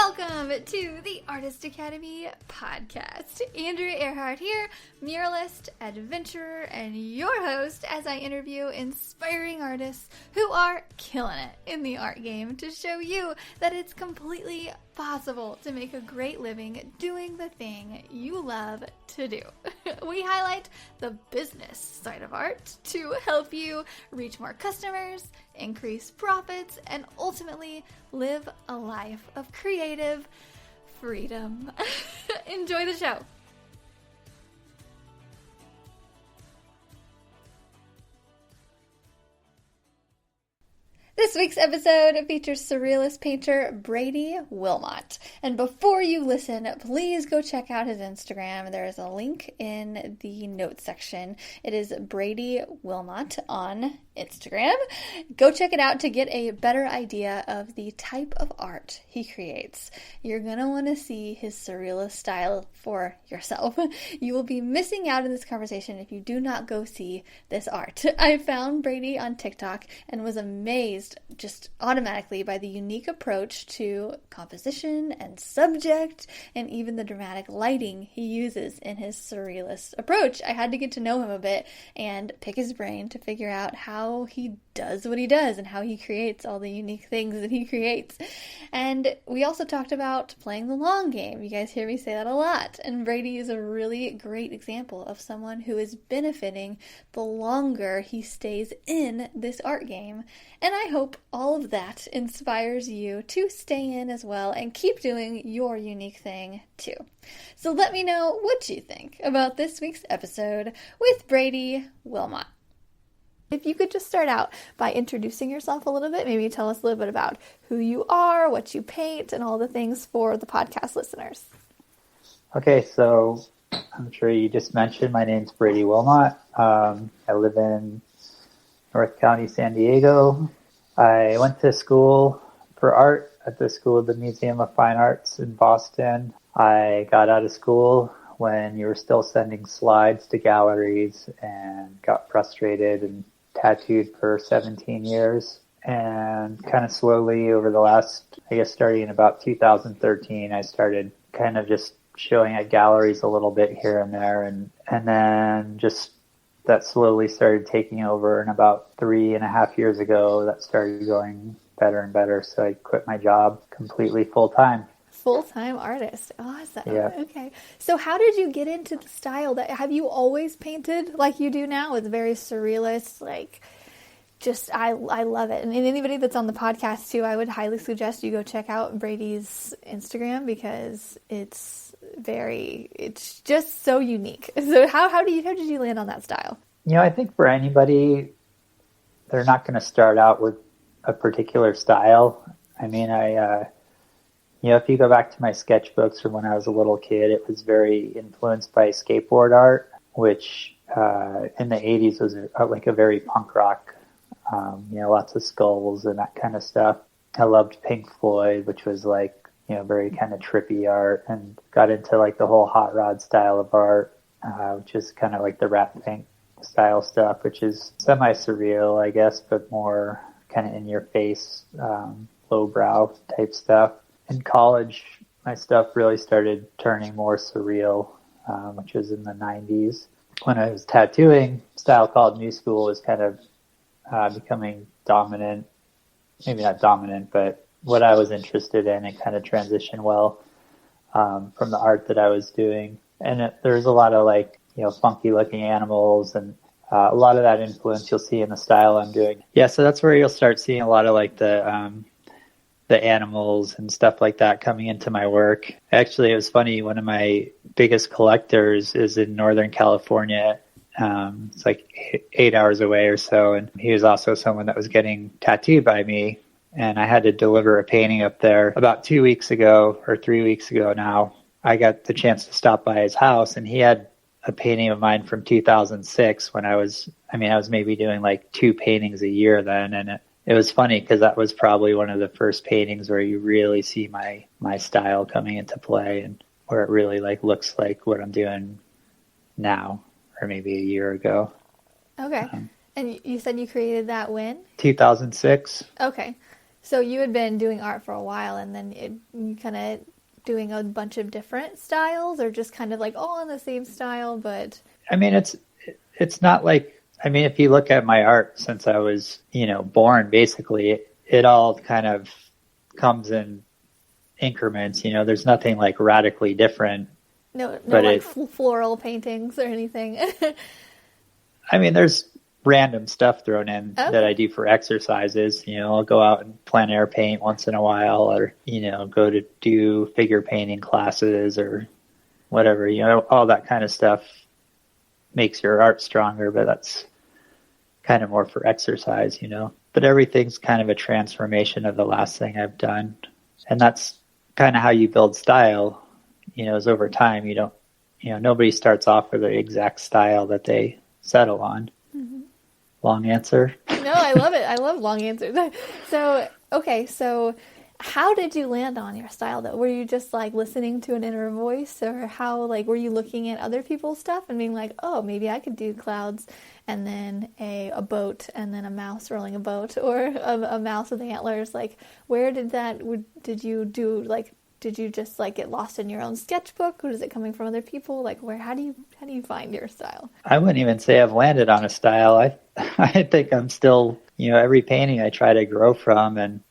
Welcome to the Artist Academy podcast. Andrea Earhart here, muralist, adventurer, and your host as I interview inspiring artists who are killing it in the art game to show you that it's completely possible to make a great living doing the thing you love to do. We highlight the business side of art to help you reach more customers, increase profits, and ultimately live a life of creative freedom. Enjoy the show. This week's episode features surrealist painter Brady Willmott. And before you listen, please go check out his Instagram. There is a link in the notes section. It is Brady Willmott on Instagram. Go check it out to get a better idea of the type of art he creates. You're going to want to see his surrealist style for yourself. You will be missing out in this conversation if you do not go see this art. I found Brady on TikTok and was amazed just automatically by the unique approach to composition and subject and even the dramatic lighting he uses in his surrealist approach. I had to get to know him a bit and pick his brain to figure out how he does what he does and how he creates all the unique things that he creates. And we also talked about playing the long game. You guys hear me say that a lot. And Brady is a really great example of someone who is benefiting the longer he stays in this art game. And I hope all of that inspires you to stay in as well and keep doing your unique thing too. So let me know what you think about this week's episode with Brady Willmott. If you could just start out by introducing yourself a little bit, maybe tell us a little bit about who you are, what you paint, and all the things for the podcast listeners. Okay, so I'm sure you just mentioned my name's Brady Willmott. I live in North County, San Diego. I went to school for art at the Museum of Fine Arts in Boston. I got out of school when you were still sending slides to galleries and got frustrated and tattooed for 17 years. And kind of slowly over the last, starting in about 2013, I started kind of just showing at galleries a little bit here and there. And then just that slowly started taking over. And about 3.5 years ago, that started going better and better. So I quit my job completely full time. Full-time artist. Awesome. Yeah. Okay. So how did you get into the style have you always painted like you do now? It's very surrealist, I love it. And anybody that's on the podcast too, I would highly suggest you go check out Brady's Instagram because it's just so unique. So how did you land on that style? I think for anybody, they're not going to start out with a particular style. If you go back to my sketchbooks from when I was a little kid, it was very influenced by skateboard art, which in the 80s was a very punk rock, lots of skulls and that kind of stuff. I loved Pink Floyd, which was very kind of trippy art, and got into the whole hot rod style of art, which is kind of like the Rat Pink style stuff, which is semi-surreal, I guess, but more kind of in your face, lowbrow type stuff. In college, my stuff really started turning more surreal, which was in the 90s. When I was tattooing, a style called New School was kind of becoming dominant. Maybe not dominant, but what I was interested in, and kind of transitioned well from the art that I was doing. And there's a lot of funky looking animals, and a lot of that influence you'll see in the style I'm doing. Yeah, so that's where you'll start seeing a lot of the animals and stuff like that coming into my work. Actually, it was funny. One of my biggest collectors is in Northern California. It's 8 hours away or so. And he was also someone that was getting tattooed by me. And I had to deliver a painting up there about 2 weeks ago or 3 weeks ago now. I got the chance to stop by his house, and he had a painting of mine from 2006 when I was maybe doing 2 paintings a year then. And it was funny because that was probably one of the first paintings where you really see my style coming into play, and where it really looks like what I'm doing now, or maybe a year ago. Okay. And you said you created that when? 2006. Okay. So you had been doing art for a while, and then you kind of doing a bunch of different styles, or just kind of like all in the same style, but... I mean, it's not like, I mean, if you look at my art since I was, born, basically, it all kind of comes in increments. There's nothing like radically different. No, like floral paintings or anything. I mean, there's random stuff thrown in that I do for exercises. I'll go out and plein air paint once in a while, or, go to do figure painting classes or whatever, all that kind of stuff makes your art stronger, but that's kind of more for exercise, but everything's kind of a transformation of the last thing I've done. And that's kind of how you build style, is over time. Nobody starts off with the exact style that they settle on. Mm-hmm. Long answer. No, I love it. I love long answers. So, okay. So how did you land on your style though? Were you just like listening to an inner voice, or how, like, were you looking at other people's stuff and being like, oh, maybe I could do clouds and then a boat and then a mouse rolling a boat, or a mouse with antlers? Like, where did you just like get lost in your own sketchbook, or is it coming from other people? Like, how do you find your style? I wouldn't even say I've landed on a style. I think I'm still, every painting I try to grow from, and,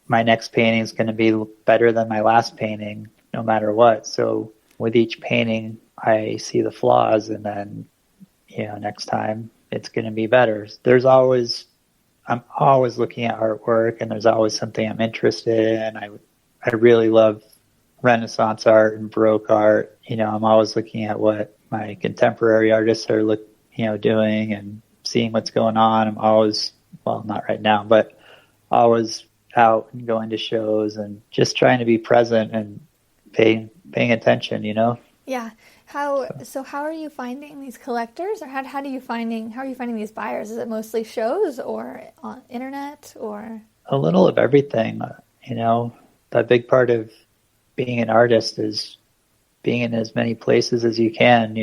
my next painting is going to be better than my last painting, no matter what. So with each painting, I see the flaws, and then, next time it's going to be better. I'm always looking at artwork, and there's always something I'm interested in. I really love Renaissance art and Baroque art. I'm always looking at what my contemporary artists are doing and seeing what's going on. I'm always, well, not right now, but always out and going to shows and just trying to be present and paying attention, Yeah. How are you finding these collectors, or how are you finding these buyers? Is it mostly shows or on internet, or a little of everything? A big part of being an artist is being in as many places as you can.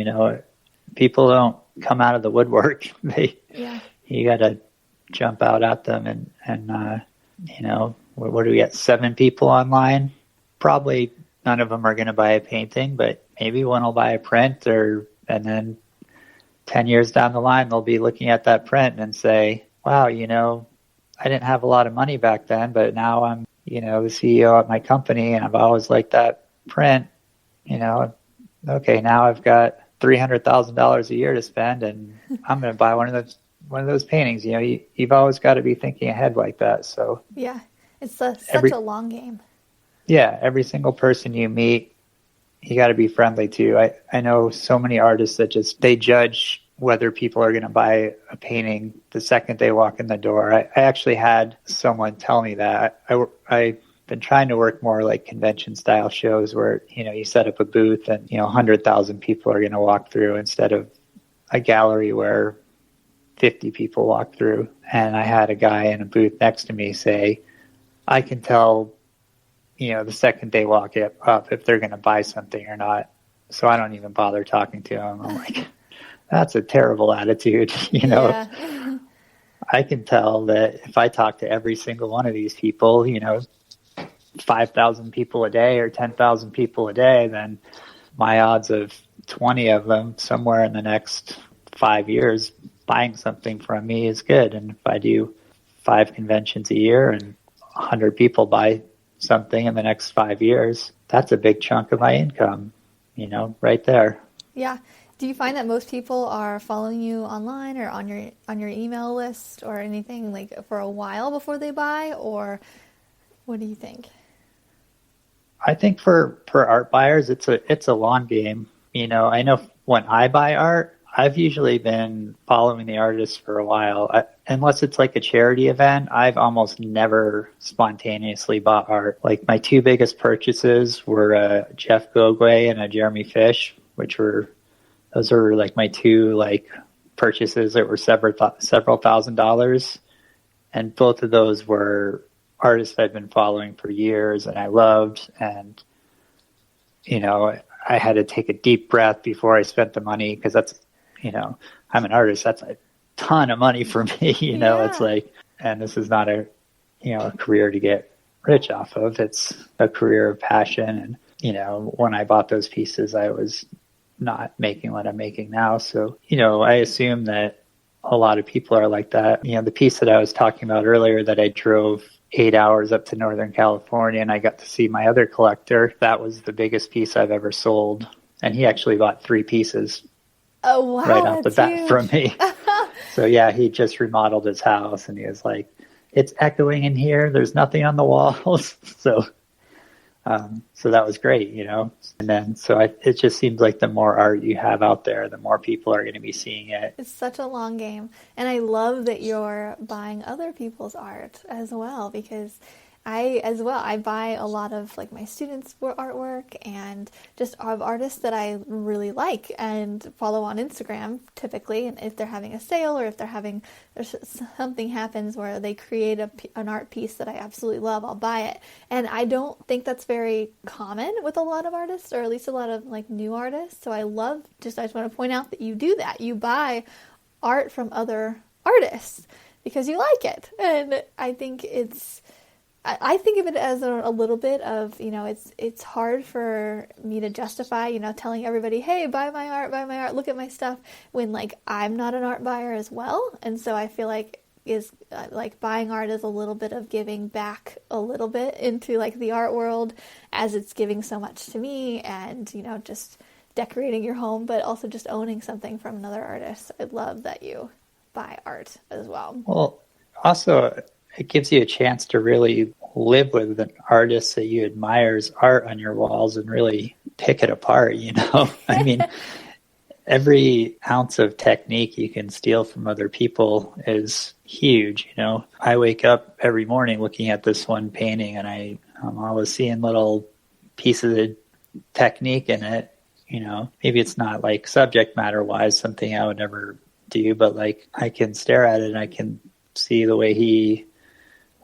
People don't come out of the woodwork. You got to jump out at them, and what do we get? 7 people online? Probably none of them are going to buy a painting, but maybe one will buy a print, and then 10 years down the line, they'll be looking at that print and say, wow, I didn't have a lot of money back then, but now I'm, the CEO at my company, and I've always liked that print. Okay, now I've got $300,000 a year to spend, and I'm going to buy one of those paintings. You've always got to be thinking ahead like that. So yeah, it's such a long game. Yeah, every single person you meet, you got to be friendly to. I know so many artists that they judge whether people are going to buy a painting the second they walk in the door. I actually had someone tell me that. I've been trying to work more like convention style shows where, you set up a booth and, 100,000 people are going to walk through instead of a gallery where 50 people walk through. And I had a guy in a booth next to me say, I can tell, the second they walk up if they're going to buy something or not. So I don't even bother talking to them. I'm like, that's a terrible attitude, Yeah. I can tell that if I talk to every single one of these people, 5,000 people a day or 10,000 people a day, then my odds of 20 of them somewhere in the next 5 years buying something from me is good. And if I do 5 conventions a year and 100 people buy something in the next 5 years, that's a big chunk of my income, right there. Yeah. Do you find that most people are following you online or on your email list or anything, like, for a while before they buy, or what do you think? I think for art buyers, it's a long game. I know when I buy art, I've usually been following the artist for a while. Unless it's like a charity event, I've almost never spontaneously bought art. Like, my 2 biggest purchases were Jeff Gogwe and a Jeremy Fish, those were like my 2 purchases that were several $1,000s. And both of those were artists I've been following for years and I loved. And, I had to take a deep breath before I spent the money, because that's, I'm an artist. That's a ton of money for me, Yeah. It's like, and this is not a, a career to get rich off of. It's a career of passion. And, when I bought those pieces, I was not making what I'm making now. So, I assume that a lot of people are like that. The piece that I was talking about earlier that I drove 8 hours up to Northern California and I got to see my other collector, that was the biggest piece I've ever sold. And he actually bought 3 pieces right off the bat from me. So yeah, he just remodeled his house and he was like, it's echoing in here. There's nothing on the walls. So that was great, And then, it just seems like the more art you have out there, the more people are going to be seeing it. It's such a long game. And I love that you're buying other people's art as well, because I buy a lot of like my students' artwork and just of artists that I really like and follow on Instagram typically. And if they're having a sale or if there's something happens where they create an art piece that I absolutely love, I'll buy it. And I don't think that's very common with a lot of artists, or at least a lot of like new artists. So I just want to point out that you do that. You buy art from other artists because you like it. And I think I think of it as a little bit of, it's hard for me to justify, telling everybody, hey, buy my art, look at my stuff, when like I'm not an art buyer as well. And so I feel like buying art is a little bit of giving back a little bit into like the art world, as it's giving so much to me, and, just decorating your home, but also just owning something from another artist. I love that you buy art as well. Well, also, it gives you a chance to really live with an artist that you admire's art on your walls and really pick it apart, I mean, every ounce of technique you can steal from other people is huge, I wake up every morning looking at this one painting and I'm always seeing little pieces of technique in it, maybe it's not like subject matter wise something I would never do, but like I can stare at it and I can see the way he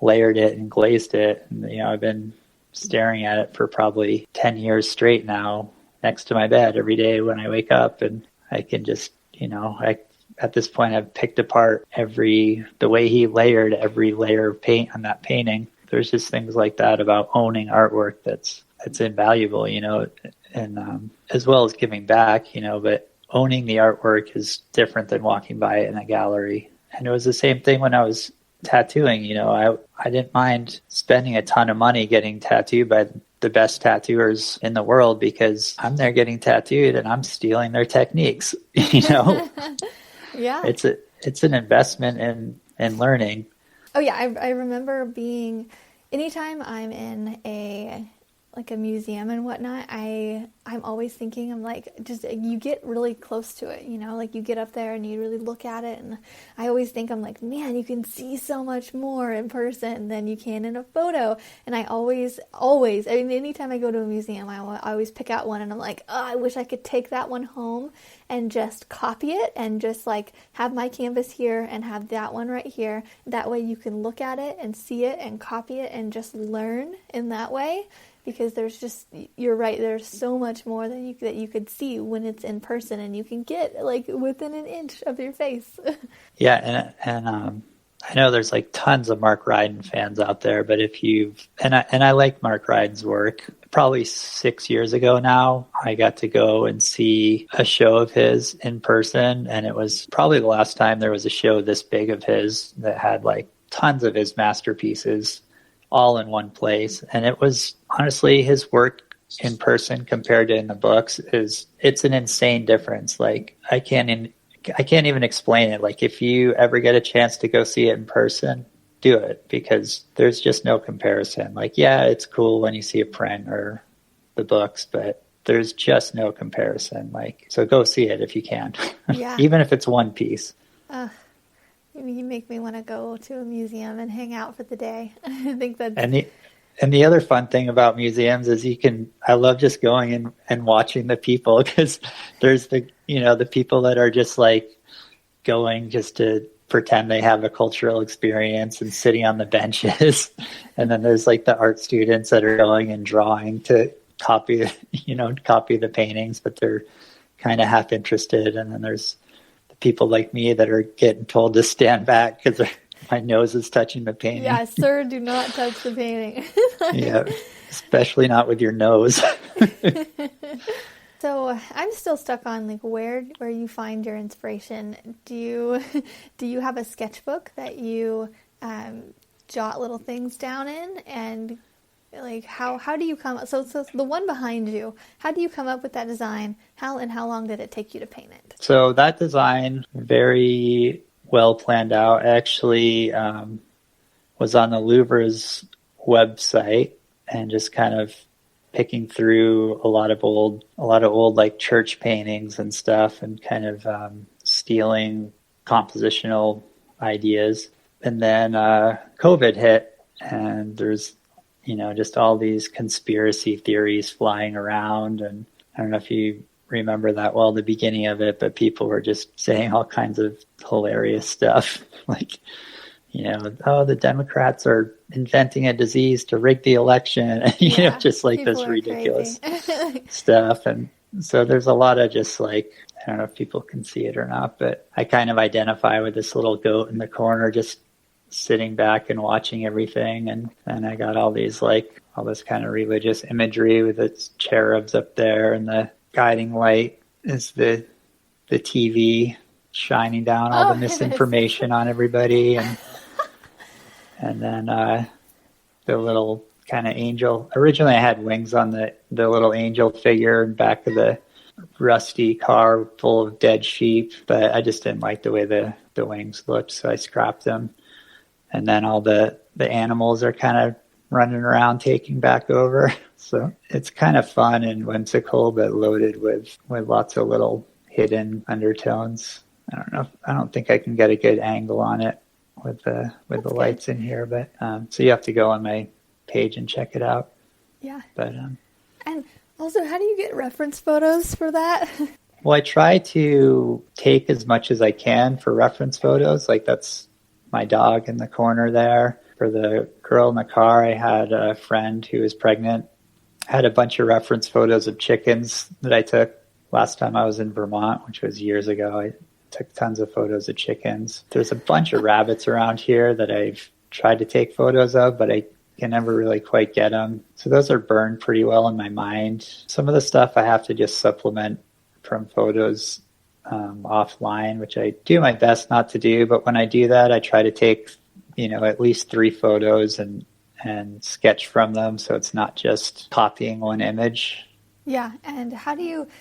layered it and glazed it. And, I've been staring at it for probably 10 years straight now next to my bed every day when I wake up. And I can just, at this point I've picked apart the way he layered every layer of paint on that painting. There's just things like that about owning artwork that's invaluable, and as well as giving back, but owning the artwork is different than walking by it in a gallery. And it was the same thing when I was tattooing. I didn't mind spending a ton of money getting tattooed by the best tattooers in the world because I'm there getting tattooed and I'm stealing their techniques. Yeah, it's an investment in learning. Oh yeah, I remember anytime I'm in a museum and whatnot, I'm always thinking, I'm like, just, you get really close to it, like you get up there and you really look at it, and I always think, I'm like, man, you can see so much more in person than you can in a photo. And I always, anytime I go to a museum, I always pick out one and I'm like, oh, I wish I could take that one home and just copy it and just like have my canvas here and have that one right here. That way you can look at it and see it and copy it and just learn in that way. Because you're right, there's so much more that you could see when it's in person, and you can get like within an inch of your face. Yeah, and I know there's like tons of Mark Ryden fans out there, but I like Mark Ryden's work. Probably 6 years ago now, I got to go and see a show of his in person, and it was probably the last time there was a show this big of his that had like tons of his masterpieces all in one place. And it was honestly, his work in person compared to in the books it's an insane difference. Like I can't even explain it. Like if you ever get a chance to go see it in person, do it, because there's just no comparison. Like, yeah, it's cool when you see a print or the books, but there's just no comparison. Like, so go see it if you can. Yeah. Even if it's one piece. You make me want to go to a museum and hang out for the day. I think that's... And the other fun thing about museums is I love just going and watching the people, because there's the people that are just like going just to pretend they have a cultural experience and sitting on the benches. And then there's like the art students that are going and drawing to copy the paintings, but they're kind of half interested. And then there's people like me that are getting told to stand back because My nose is touching the painting. Yeah, sir, do not touch the painting. Yeah, especially not with your nose. So I'm still stuck on like where you find your inspiration. Do you have a sketchbook that you jot little things down in, and like how do you come? So the one behind you, how do you come up with that design? How long did it take you to paint it? So that design, very well planned out. Actually, was on the Louvre's website and just kind of picking through a lot of old like church paintings and stuff, and kind of stealing compositional ideas. And then COVID hit, and there's just all these conspiracy theories flying around. And I don't know if you remember that well, the beginning of it, but people were just saying all kinds of hilarious stuff like, oh, the Democrats are inventing a disease to rig the election, just like this ridiculous stuff. And so there's a lot of just like, I don't know if people can see it or not, but I kind of identify with this little goat in the corner, just sitting back and watching everything. And I got all this kind of religious imagery with its cherubs up there, and the guiding light is the TV shining down all the misinformation on everybody. And then the little kind of angel. Originally, I had wings on the little angel figure in back of the rusty car full of dead sheep, but I just didn't like the way the wings looked, so I scrapped them. And then all the animals are kind of running around taking back over. So it's kind of fun and whimsical, but loaded with lots of little hidden undertones. I don't think I can get a good angle on it with the lights in here, but so you have to go on my page and check it out. Yeah. But and also, how do you get reference photos for that? Well, I try to take as much as I can for reference photos. Like that's my dog in the corner there. For the girl in the car, I had a friend who was pregnant. I had a bunch of reference photos of chickens that I took last time I was in Vermont, which was years ago. I took tons of photos of chickens. There's a bunch of rabbits around here that I've tried to take photos of, but I can never really quite get them. So those are burned pretty well in my mind. Some of the stuff I have to just supplement from photos offline, which I do my best not to do. But when I do that, I try to take, at least 3 photos and sketch from them. So it's not just copying one image. Yeah. And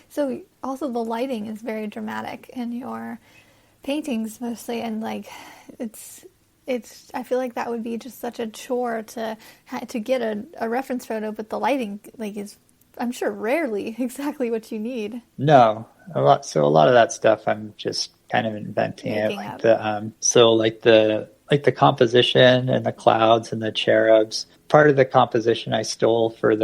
so also the lighting is very dramatic in your paintings mostly. And like, I feel like that would be just such a chore to get a reference photo, but the lighting is, I'm sure, rarely exactly what you need. No, a lot of that stuff I'm just kind of inventing it, like the composition and the clouds and the cherubs. Part of the composition I stole for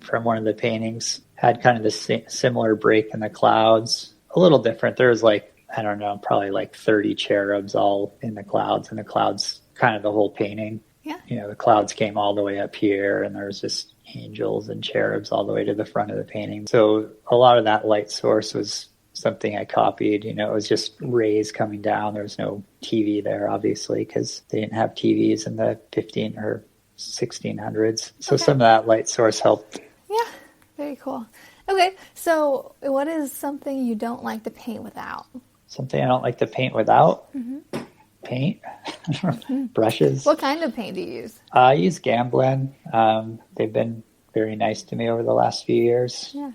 from one of the paintings had kind of the similar break in the clouds, a little different. There was probably 30 cherubs all in the clouds, and the clouds kind of the whole painting. Yeah. The clouds came all the way up here, and there was just angels and cherubs all the way to the front of the painting. So a lot of that light source was something I copied. It was just rays coming down. There was no TV there, obviously, because they didn't have TVs in the 15 or 1600s. So Some of that light source helped. Yeah, very cool. Okay, so what is something you don't like to paint without? Something I don't like to paint without? Mm-hmm. Paint? Brushes. What kind of paint do you use? I use Gamblin. They've been very nice to me over the last few years. Yeah.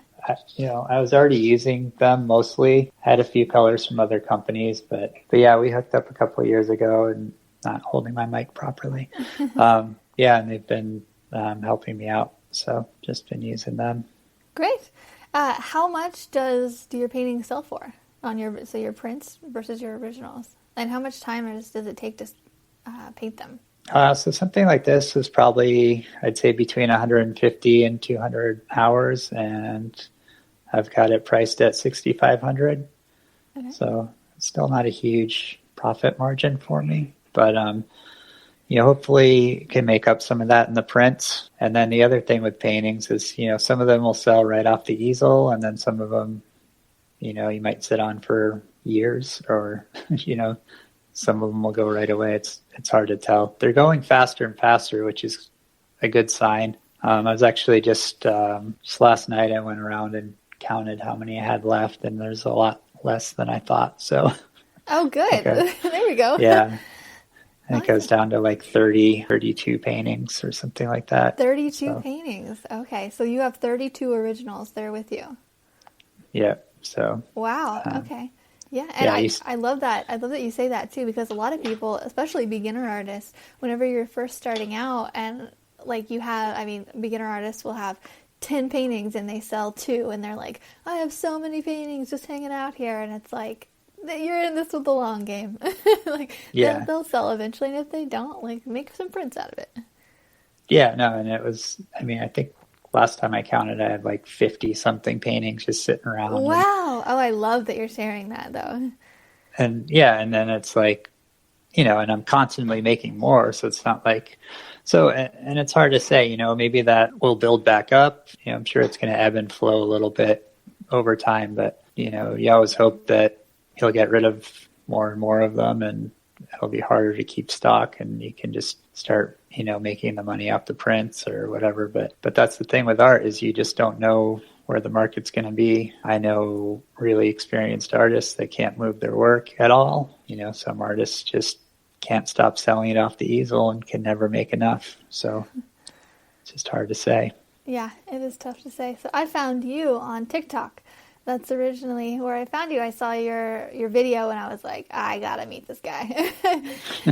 I was already using them mostly. I had a few colors from other companies, but yeah, we hooked up a couple of years ago and not holding my mic properly. And they've been helping me out. So just been using them. Great. How much do your paintings sell for on your prints versus your originals? And how much time does it take to paint them? So something like this is probably, I'd say, between 150 and 200 hours, and I've got it priced at $6,500. Okay. So it's still not a huge profit margin for me, but hopefully can make up some of that in the prints. And then the other thing with paintings is, some of them will sell right off the easel, and then some of them, you might sit on for years, or, some of them will go right away. It's hard to tell. They're going faster and faster, which is a good sign. I was actually just last night I went around and counted how many I had left, and there's a lot less than I thought. So, Oh, good. There we go. Yeah, I think I was down to like 32 paintings or something like that. 32 paintings. Okay, so you have 32 originals there with you. Yeah. So. Wow. Okay. Yeah, and I love that. I love that you say that too, because a lot of people, especially beginner artists, whenever you're first starting out and like you have, I mean, beginner artists will have 10 paintings and they sell 2 and they're like, I have so many paintings just hanging out here. And it's like, you're in this with the long game. Like, yeah. they'll sell eventually. And if they don't, like, make some prints out of it. Yeah, no, and it was, I mean, I think last time I counted, I had like 50 something paintings just sitting around. Wow. Oh, I love that you're sharing that though. And yeah, and then it's like, and I'm constantly making more. So it's not like, and it's hard to say, maybe that will build back up. I'm sure it's going to ebb and flow a little bit over time, but, you always hope that he'll get rid of more and more of them and it'll be harder to keep stock and you can just start, making the money off the prints or whatever. But that's the thing with art is you just don't know where the market's going to be. I know really experienced artists that can't move their work at all. Some artists just can't stop selling it off the easel and can never make enough. So it's just hard to say. Yeah, it is tough to say. So I found you on TikTok. That's originally where I found you. I saw your video and I was like, I gotta meet this guy.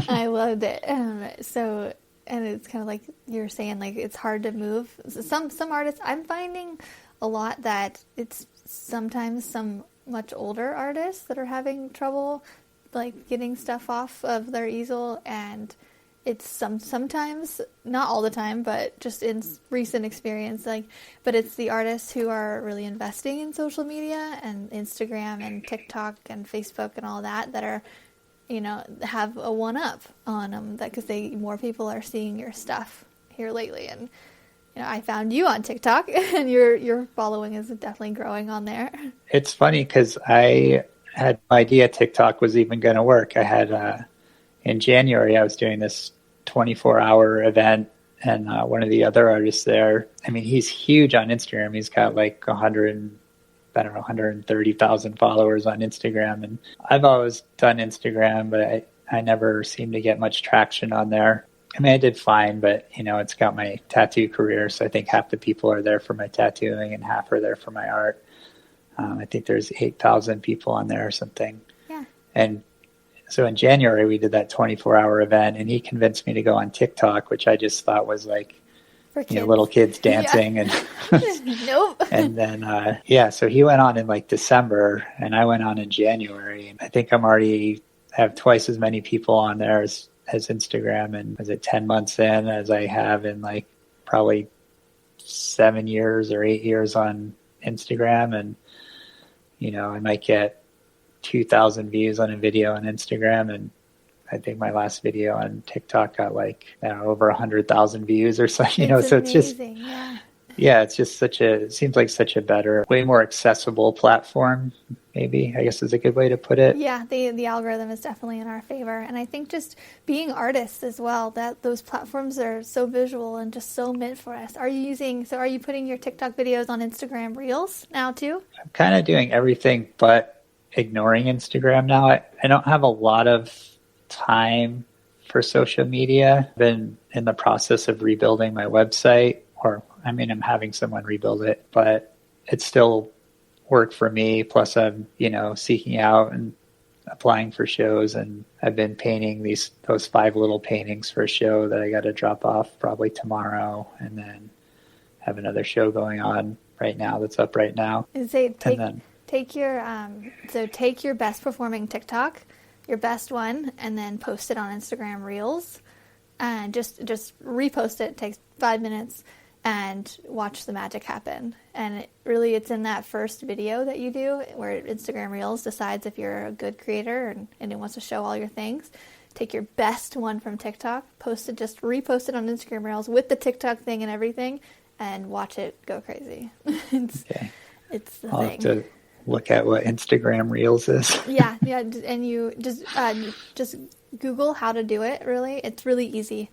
I loved it. And it's kind of like you're saying, like it's hard to move. Some artists, I'm finding a lot that it's sometimes some much older artists that are having trouble like getting stuff off of their easel, and it's sometimes, not all the time, but just in recent experience, but it's the artists who are really investing in social media and Instagram and TikTok and Facebook and all that are, have a one-up on them, because more people are seeing your stuff here lately. And, I found you on TikTok and your following is definitely growing on there. It's funny because I had no idea TikTok was even going to work. I had, in January, I was doing this 24-hour event, and one of the other artists there, I mean, he's huge on Instagram. He's got like 130,000 followers on Instagram. And I've always done Instagram, but I never seemed to get much traction on there. I mean, I did fine, but, it's got my tattoo career. So I think half the people are there for my tattooing and half are there for my art. I think there's 8,000 people on there or something. Yeah. And so in January, we did that 24-hour event, and he convinced me to go on TikTok, which I just thought was like, little kids dancing. Yeah. And nope. And then, so he went on in like December, and I went on in January. And I think I'm already have twice as many people on there as Instagram. And was it 10 months in as I have in like probably 7 years or 8 years on Instagram. And, I might get 2,000 views on a video on Instagram, and I think my last video on TikTok got like over 100,000 views or something. So it's just it's just it seems like such a better, way more accessible platform. Maybe I guess is a good way to put it. Yeah, the algorithm is definitely in our favor, and I think just being artists as well, that those platforms are so visual and just so meant for us. Are you putting your TikTok videos on Instagram Reels now too? I'm kind of doing everything but ignoring Instagram now. I don't have a lot of time for social media. I've been in the process of rebuilding my website, I'm having someone rebuild it, but it's still work for me. Plus I'm, seeking out and applying for shows, and I've been painting those 5 little paintings for a show that I got to drop off probably tomorrow, and then have another show going on right now that's up right now. Take your best performing TikTok, your best one, and then post it on Instagram Reels, and just repost it. It takes 5 minutes, and watch the magic happen. And it's in that first video that you do where Instagram Reels decides if you're a good creator and it wants to show all your things. Take your best one from TikTok, repost it on Instagram Reels with the TikTok thing and everything, and watch it go crazy. It's the I'll thing. have to look at what Instagram Reels is. Yeah, and you just Google how to do it. Really, it's really easy.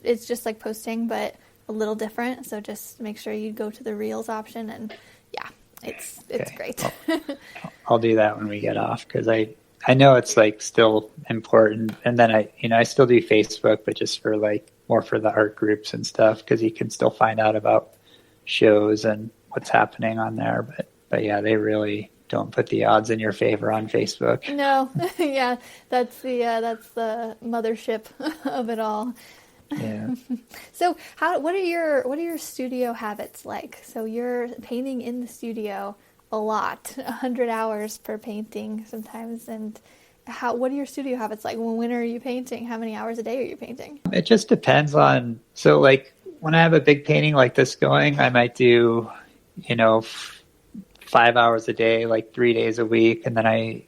It's just like posting, but a little different. So just make sure you go to the Reels option, and yeah, it's great. I'll do that when we get off, because I know it's like still important. And then I still do Facebook, but just for like more for the art groups and stuff, because you can still find out about shows and what's happening on there. But yeah, they really don't put the odds in your favor on Facebook. No, yeah, that's the mothership of it all. Yeah. So what are your studio habits like? So you're painting in the studio a lot, 100 hours per painting sometimes, and what are your studio habits like? When are you painting? How many hours a day are you painting? It just depends on, so like when I have a big painting like this going, I might do, 5 hours a day, like 3 days a week. And then I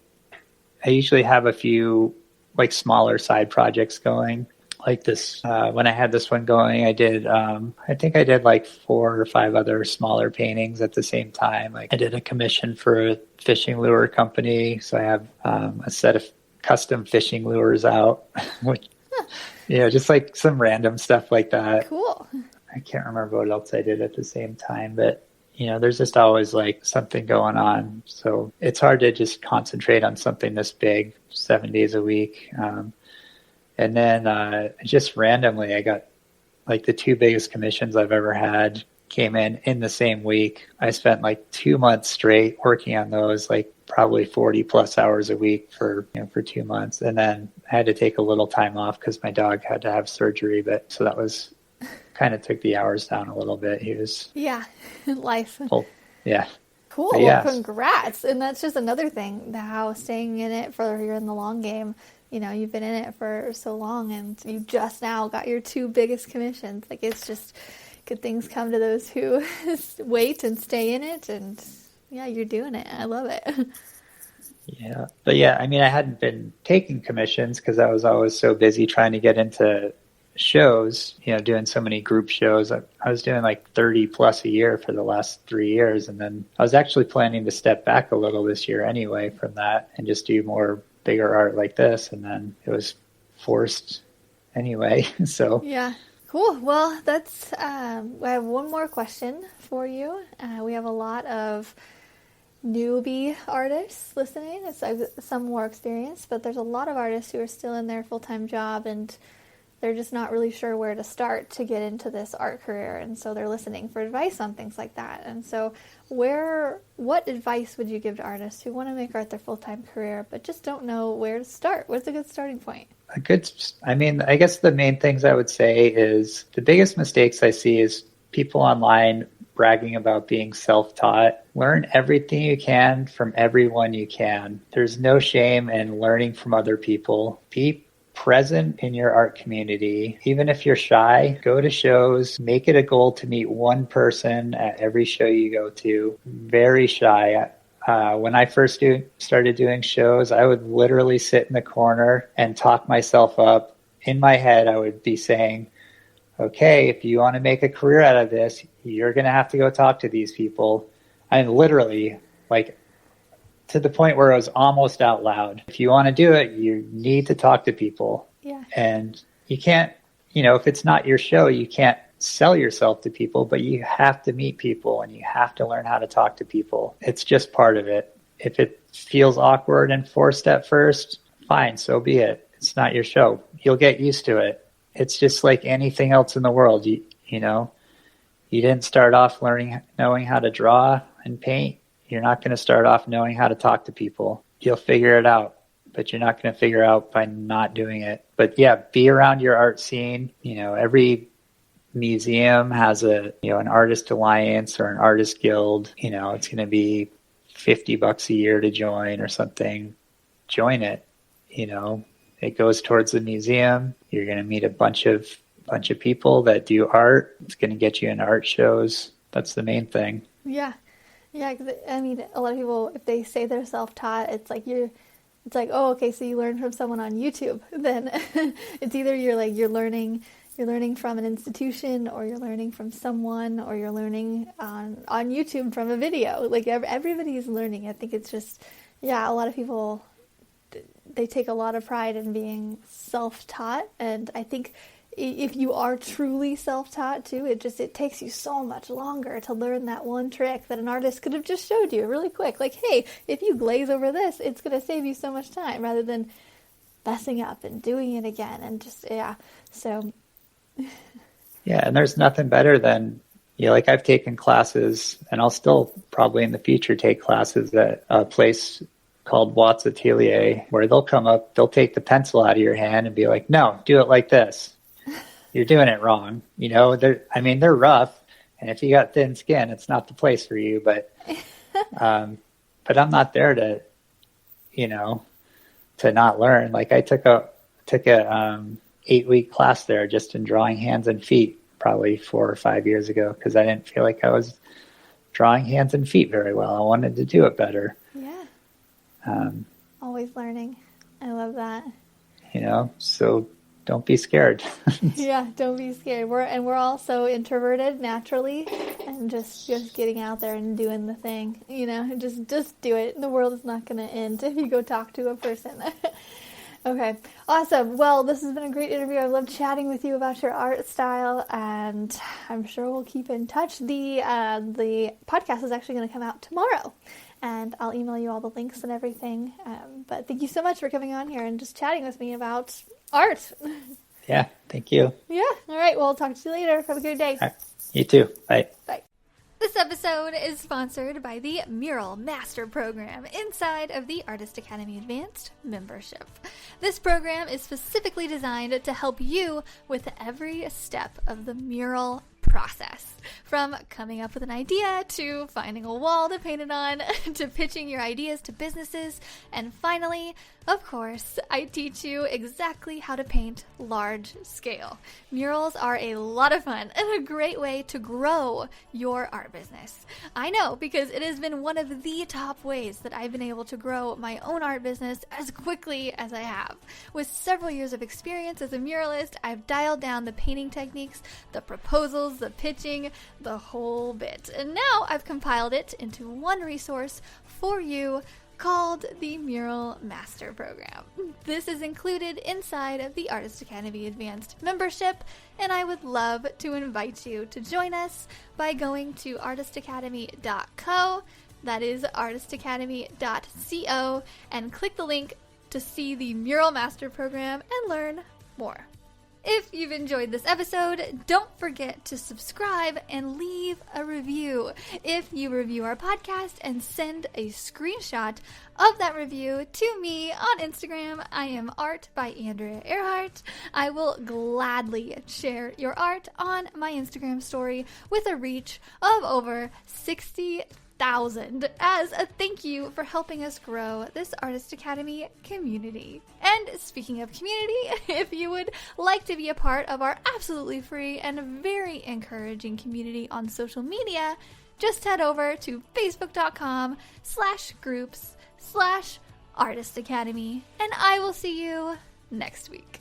usually have a few like smaller side projects going. Like this, when I had this one going, I think I did like 4 or 5 other smaller paintings at the same time. Like I did a commission for a fishing lure company. So I have a set of custom fishing lures out, which, just like some random stuff like that. Cool. I can't remember what else I did at the same time, but there's just always like something going on. So it's hard to just concentrate on something this big 7 days a week. And then just randomly, I got like the 2 biggest commissions I've ever had came in the same week. I spent like 2 months straight working on those, like probably 40 plus hours a week for 2 months. And then I had to take a little time off because my dog had to have surgery. So that was kind of took the hours down a little bit. He was life. Yeah. Cool. Well, congrats. And that's just another thing, how staying in it you're in the long game. You've been in it for so long, and you just now got your 2 biggest commissions. Like, it's just good things come to those who wait and stay in it. And yeah, you're doing it. I love it. Yeah. But yeah, I hadn't been taking commissions because I was always so busy trying to get into shows, doing so many group shows. I was doing like 30 plus a year for the last 3 years. And then I was actually planning to step back a little this year anyway from that and just do more bigger art like this. And then it was forced anyway. So yeah. Cool. Well, that's, I have one more question for you. We have a lot of newbie artists listening. It's some more experienced, but there's a lot of artists who are still in their full-time job, and they're just not really sure where to start to get into this art career. And so they're listening for advice on things like that. And so what advice would you give to artists who want to make art their full-time career, but just don't know where to start? What's a good starting point? I guess the main things I would say is the biggest mistakes I see is people online bragging about being self-taught. Learn everything you can from everyone you can. There's no shame in learning from other people. Be present in your art community. Even if you're shy, go to shows, make it a goal to meet one person at every show you go to. Very shy. When I first started doing shows, I would literally sit in the corner and talk myself up. In my head, I would be saying, okay, if you want to make a career out of this, you're going to have to go talk to these people. And literally, like, to the point where it was almost out loud. If you want to do it, you need to talk to people. Yeah. And you can't, if it's not your show, you can't sell yourself to people, but you have to meet people and you have to learn how to talk to people. It's just part of it. If it feels awkward and forced at first, fine, so be it. It's not your show. You'll get used to it. It's just like anything else in the world. You didn't start off knowing how to draw and paint. You're not going to start off knowing how to talk to people. You'll figure it out, but you're not going to figure out by not doing it. But yeah, be around your art scene. Every museum has an artist alliance or an artist guild. It's going to be $50 a year to join or something. Join it. It goes towards the museum. You're going to meet a bunch of people that do art. It's going to get you into art shows. That's the main thing. Yeah. Yeah, because a lot of people, if they say they're self-taught, it's like, oh, okay, so you learn from someone on YouTube. Then it's either you're learning, you're learning from an institution, or you're learning from someone, or you're learning on YouTube from a video. Like everybody's learning. I think it's just, yeah, a lot of people, they take a lot of pride in being self-taught, and I think if you are truly self-taught too, it takes you so much longer to learn that one trick that an artist could have just showed you really quick. Like, hey, if you glaze over this, it's going to save you so much time, rather than messing up and doing it again. And just, yeah, so. Yeah, and there's nothing better than, like I've taken classes, and I'll still probably in the future take classes at a place called Watts Atelier, where they'll come up, they'll take the pencil out of your hand and be like, no, do it like this. You're doing it wrong. They're rough, and if you got thin skin, it's not the place for you. But I'm not there to not learn. Like I took a 8-week class there just in drawing hands and feet, probably 4 or 5 years ago, because I didn't feel like I was drawing hands and feet very well. I wanted to do it better. Yeah. Always learning. I love that. So don't be scared. Yeah, don't be scared. We're all so introverted naturally, and just getting out there and doing the thing. Just do it. The world is not going to end if you go talk to a person. Okay, awesome. Well, this has been a great interview. I loved chatting with you about your art style, and I'm sure we'll keep in touch. The podcast is actually going to come out tomorrow, and I'll email you all the links and everything. But thank you so much for coming on here and just chatting with me about art. Yeah, thank you. Yeah, all right. Well, I'll talk to you later. Have a good day. All right. You too. Bye. Bye. This episode is sponsored by the Mural Master Program inside of the Artist Academy Advanced membership. This program is specifically designed to help you with every step of the mural process. From coming up with an idea, to finding a wall to paint it on, to pitching your ideas to businesses, and finally, of course, I teach you exactly how to paint large scale. Murals are a lot of fun and a great way to grow your art business. I know, because it has been one of the top ways that I've been able to grow my own art business as quickly as I have. With several years of experience as a muralist, I've dialed down the painting techniques, the proposals, the pitching, the whole bit. And now I've compiled it into one resource for you called the Mural Master Program. This is included inside of the Artist Academy Advanced membership, and I would love to invite you to join us by going to artistacademy.co, that is artistacademy.co, and click the link to see the Mural Master Program and learn more. If you've enjoyed this episode, don't forget to subscribe and leave a review. If you review our podcast and send a screenshot of that review to me on Instagram, I am Art by Andrea Earhart. I will gladly share your art on my Instagram story with a reach of over 60,000 as a thank you for helping us grow this Artist Academy community. And speaking of community, if you would like to be a part of our absolutely free and very encouraging community on social media, just head over to facebook.com/groups/Artist Academy, and I will see you next week.